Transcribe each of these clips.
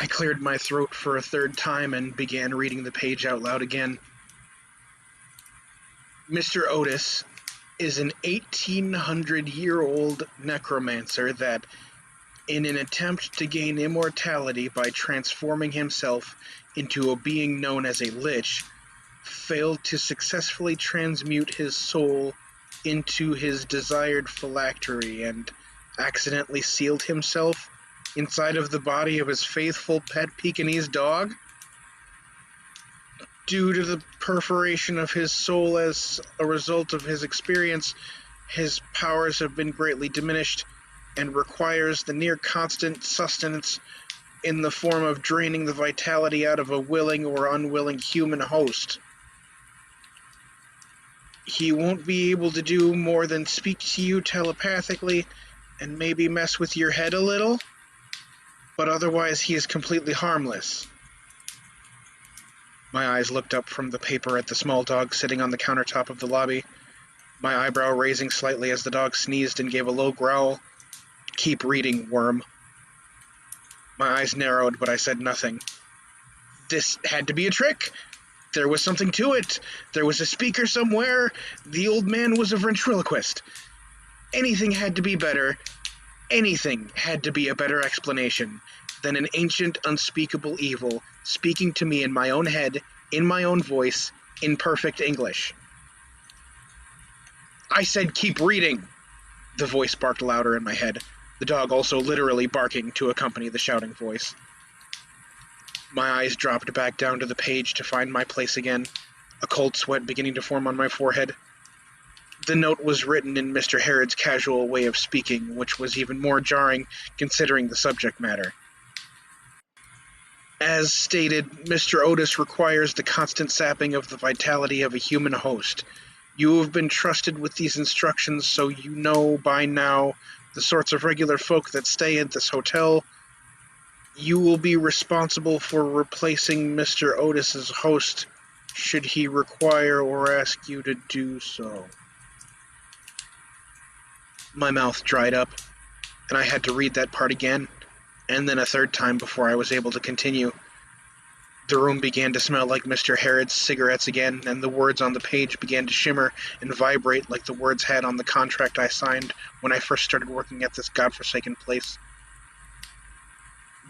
I cleared my throat for a third time and began reading the page out loud again. Mr. Otis is an 1800-year-old necromancer that, in an attempt to gain immortality by transforming himself into a being known as a lich, failed to successfully transmute his soul into his desired phylactery and accidentally sealed himself inside of the body of his faithful pet Pekingese dog. Due to the perforation of his soul as a result of his experience, his powers have been greatly diminished and requires the near constant sustenance in the form of draining the vitality out of a willing or unwilling human host. He won't be able to do more than speak to you telepathically and maybe mess with your head a little, but otherwise he is completely harmless. My eyes looked up from the paper at the small dog sitting on the countertop of the lobby, my eyebrow raising slightly as the dog sneezed and gave a low growl. "Keep reading, worm." My eyes narrowed, but I said nothing. This had to be a trick. There was something to it. There was a speaker somewhere. The old man was a ventriloquist. Anything had to be better. Anything had to be a better explanation than an ancient, unspeakable evil speaking to me in my own head, in my own voice, in perfect English. I said keep reading. The voice barked louder in my head, the dog also literally barking to accompany the shouting voice. My eyes dropped back down to the page to find my place again, a cold sweat beginning to form on my forehead. The note was written in Mr. Harrod's casual way of speaking, which was even more jarring considering the subject matter. As stated, Mr. Otis requires the constant sapping of the vitality of a human host. You have been trusted with these instructions, so you know by now the sorts of regular folk that stay at this hotel. You will be responsible for replacing Mr. Otis's host should he require or ask you to do so. My mouth dried up, and I had to read that part again, and then a third time before I was able to continue. The room began to smell like Mr. Harrod's cigarettes again, and the words on the page began to shimmer and vibrate like the words had on the contract I signed when I first started working at this godforsaken place.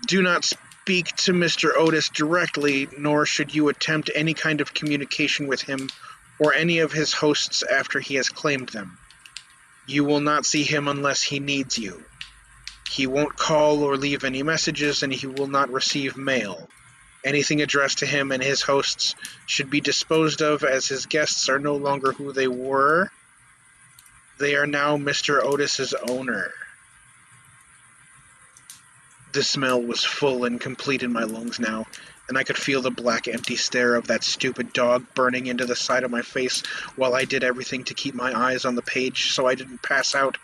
Do not speak to Mr. Otis directly, nor should you attempt any kind of communication with him or any of his hosts after he has claimed them. You will not see him unless he needs you. He won't call or leave any messages, and he will not receive mail. Anything addressed to him and his hosts should be disposed of, as his guests are no longer who they were. They are now Mr. Otis's owner. The smell was full and complete in my lungs now, and I could feel the black, empty stare of that stupid dog burning into the side of my face while I did everything to keep my eyes on the page so I didn't pass out.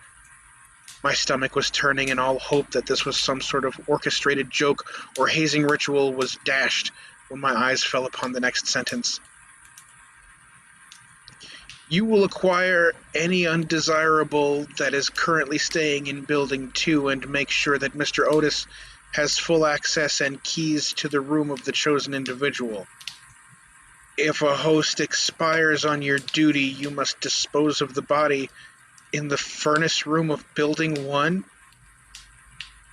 My stomach was turning, and all hope that this was some sort of orchestrated joke or hazing ritual was dashed when my eyes fell upon the next sentence. You will acquire any undesirable that is currently staying in Building 2 and make sure that Mr. Otis has full access and keys to the room of the chosen individual. If a host expires on your duty, you must dispose of the body in the furnace room of Building 1.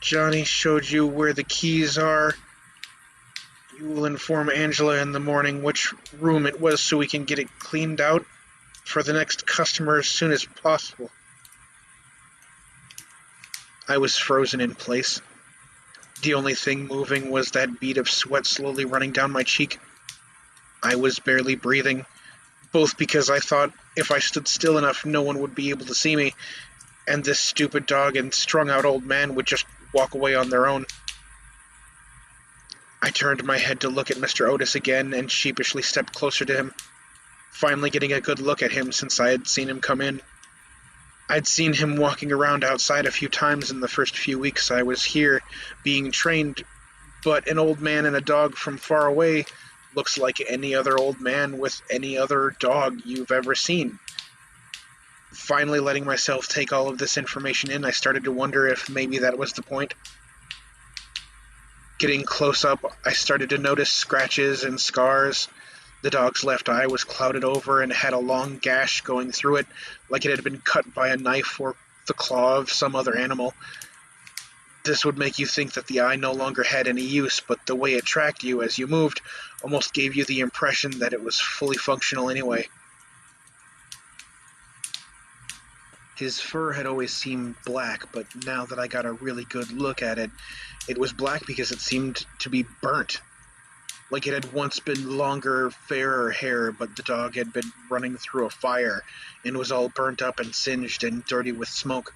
Johnny showed you where the keys are. You will inform Angela in the morning which room it was so we can get it cleaned out for the next customer as soon as possible. I was frozen in place. The only thing moving was that bead of sweat slowly running down my cheek. I was barely breathing, both because I thought if I stood still enough no one would be able to see me, and this stupid dog and strung-out old man would just walk away on their own. I turned my head to look at Mr. Otis again and sheepishly stepped closer to him, finally getting a good look at him since I had seen him come in. I'd seen him walking around outside a few times in the first few weeks I was here being trained, but an old man and a dog from far away looks like any other old man with any other dog you've ever seen. Finally letting myself take all of this information in, I started to wonder if maybe that was the point. Getting close up, I started to notice scratches and scars. The dog's left eye was clouded over and had a long gash going through it, like it had been cut by a knife or the claw of some other animal. This would make you think that the eye no longer had any use, but the way it tracked you as you moved almost gave you the impression that it was fully functional anyway. His fur had always seemed black, but now that I got a really good look at it, it was black because it seemed to be burnt. Like it had once been longer, fairer hair, but the dog had been running through a fire and was all burnt up and singed and dirty with smoke.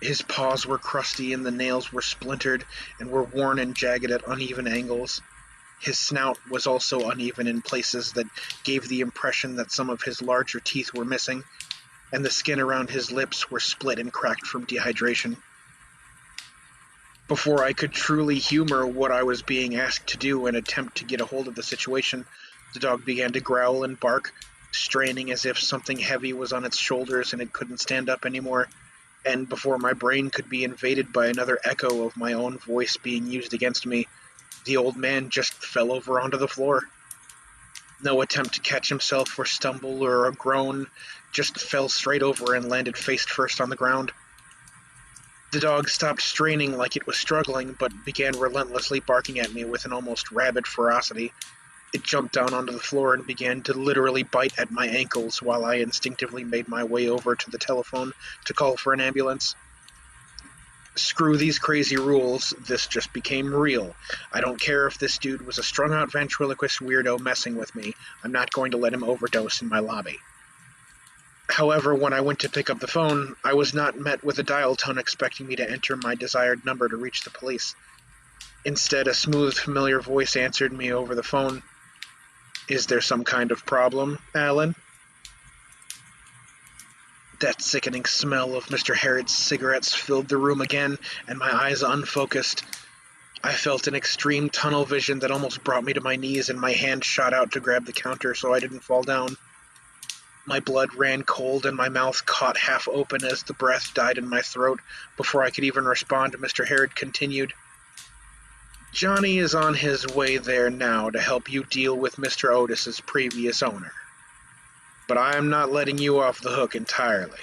His paws were crusty and the nails were splintered and were worn and jagged at uneven angles. His snout was also uneven in places that gave the impression that some of his larger teeth were missing, and the skin around his lips were split and cracked from dehydration. Before I could truly humor what I was being asked to do and attempt to get a hold of the situation, the dog began to growl and bark, straining as if something heavy was on its shoulders and it couldn't stand up anymore. And before my brain could be invaded by another echo of my own voice being used against me, the old man just fell over onto the floor. No attempt to catch himself or stumble or a groan, just fell straight over and landed face first on the ground. The dog stopped straining like it was struggling, but began relentlessly barking at me with an almost rabid ferocity. It jumped down onto the floor and began to literally bite at my ankles while I instinctively made my way over to the telephone to call for an ambulance. Screw these crazy rules, this just became real. I don't care if this dude was a strung-out ventriloquist weirdo messing with me. I'm not going to let him overdose in my lobby. However, when I went to pick up the phone, I was not met with a dial tone expecting me to enter my desired number to reach the police. Instead, a smooth, familiar voice answered me over the phone. "Is there some kind of problem, Alan?" That sickening smell of Mr. Harrod's cigarettes filled the room again, and my eyes unfocused. I felt an extreme tunnel vision that almost brought me to my knees, and my hand shot out to grab the counter so I didn't fall down. My blood ran cold and my mouth caught half open as the breath died in my throat. Before I could even respond, Mr. Harrod continued, "Johnny is on his way there now to help you deal with Mr. Otis's previous owner. But I am not letting you off the hook entirely.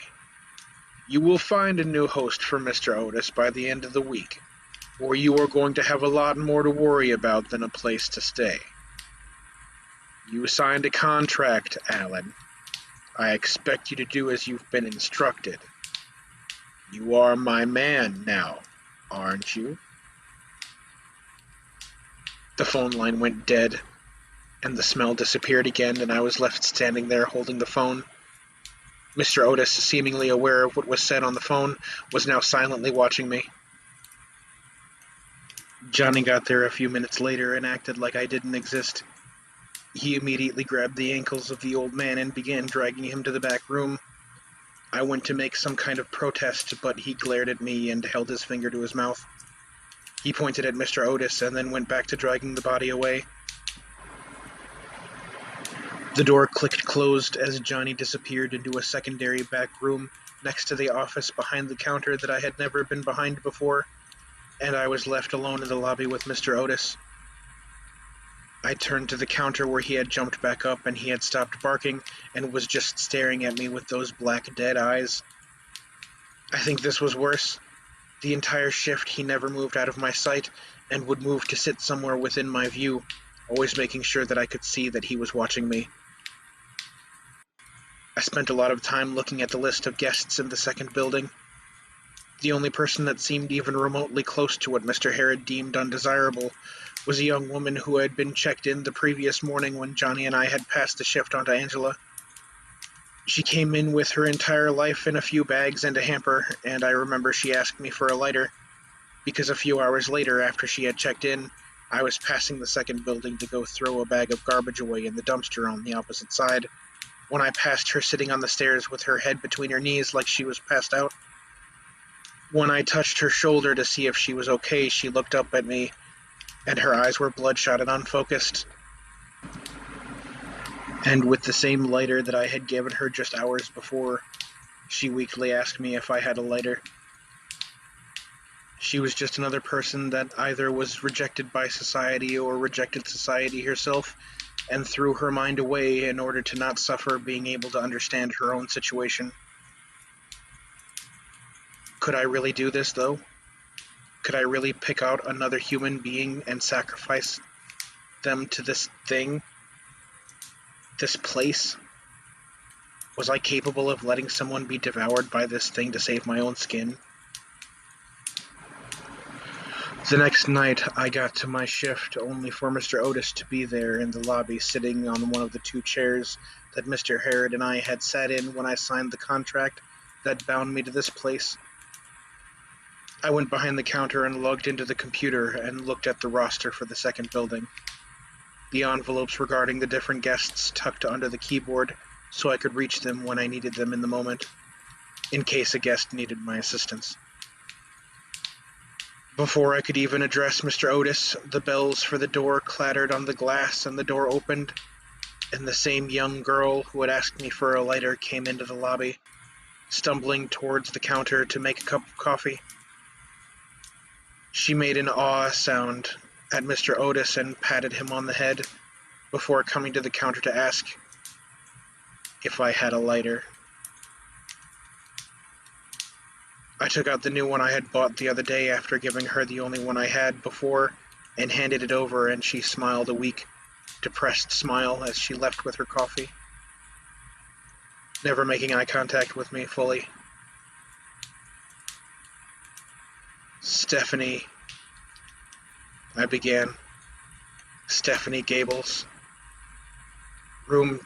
You will find a new host for Mr. Otis by the end of the week, or you are going to have a lot more to worry about than a place to stay. You signed a contract, Alan. I expect you to do as you've been instructed. You are my man now, aren't you?" The phone line went dead, and the smell disappeared again, and I was left standing there holding the phone. Mr. Otis, seemingly aware of what was said on the phone, was now silently watching me. Johnny got there a few minutes later and acted like I didn't exist. He immediately grabbed the ankles of the old man and began dragging him to the back room. I went to make some kind of protest, but he glared at me and held his finger to his mouth. He pointed at Mr. Otis and then went back to dragging the body away. The door clicked closed as Johnny disappeared into a secondary back room next to the office behind the counter that I had never been behind before, and I was left alone in the lobby with Mr. Otis. I turned to the counter where he had jumped back up and he had stopped barking and was just staring at me with those black dead eyes. I think this was worse. The entire shift he never moved out of my sight and would move to sit somewhere within my view, always making sure that I could see that he was watching me. I spent a lot of time looking at the list of guests in the second building. The only person that seemed even remotely close to what Mr. Harrod deemed undesirable was a young woman who had been checked in the previous morning when Johnny and I had passed the shift on to Angela. She came in with her entire life in a few bags and a hamper, and I remember she asked me for a lighter, because a few hours later, after she had checked in, I was passing the second building to go throw a bag of garbage away in the dumpster on the opposite side, when I passed her sitting on the stairs with her head between her knees like she was passed out. When I touched her shoulder to see if she was okay, she looked up at me, and her eyes were bloodshot and unfocused. And with the same lighter that I had given her just hours before, she weakly asked me if I had a lighter. She was just another person that either was rejected by society or rejected society herself and threw her mind away in order to not suffer being able to understand her own situation. Could I really do this, though? Could I really pick out another human being and sacrifice them to this thing? This place? Was I capable of letting someone be devoured by this thing to save my own skin? The next night, I got to my shift only for Mr. Otis to be there in the lobby sitting on one of the two chairs that Mr. Harrod and I had sat in when I signed the contract that bound me to this place. I went behind the counter and logged into the computer and looked at the roster for the second building. The envelopes regarding the different guests tucked under the keyboard so I could reach them when I needed them in the moment, in case a guest needed my assistance. Before I could even address Mr. Otis, the bells for the door clattered on the glass and the door opened, and the same young girl who had asked me for a lighter came into the lobby, stumbling towards the counter to make a cup of coffee. She made an awe sound at Mr. Otis and patted him on the head before coming to the counter to ask if I had a lighter. I took out the new one I had bought the other day after giving her the only one I had before and handed it over, and she smiled a weak, depressed smile as she left with her coffee, never making eye contact with me fully. Stephanie, I began. Stephanie Gables. Room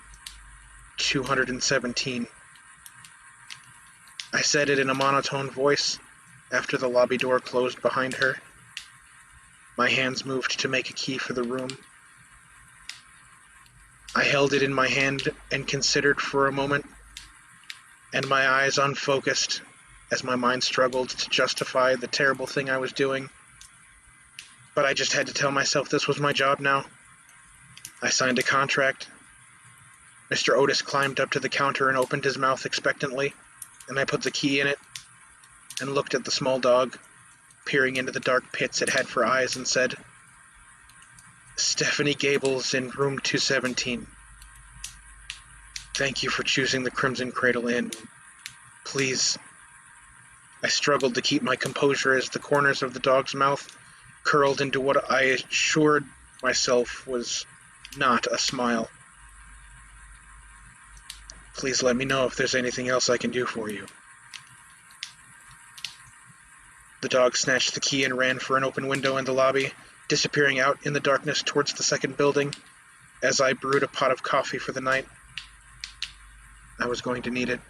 217. I said it in a monotone voice after the lobby door closed behind her. My hands moved to make a key for the room. I held it in my hand and considered for a moment, and my eyes unfocused as my mind struggled to justify the terrible thing I was doing. But I just had to tell myself this was my job now. I signed a contract. Mr. Otis climbed up to the counter and opened his mouth expectantly, and I put the key in it and looked at the small dog, peering into the dark pits it had for eyes, and said, "Stephanie Gables in room 217. Thank you for choosing the Crimson Cradle Inn. Please." I struggled to keep my composure as the corners of the dog's mouth curled into what I assured myself was not a smile. "Please let me know if there's anything else I can do for you." The dog snatched the key and ran for an open window in the lobby, disappearing out in the darkness towards the second building as I brewed a pot of coffee for the night. I was going to need it.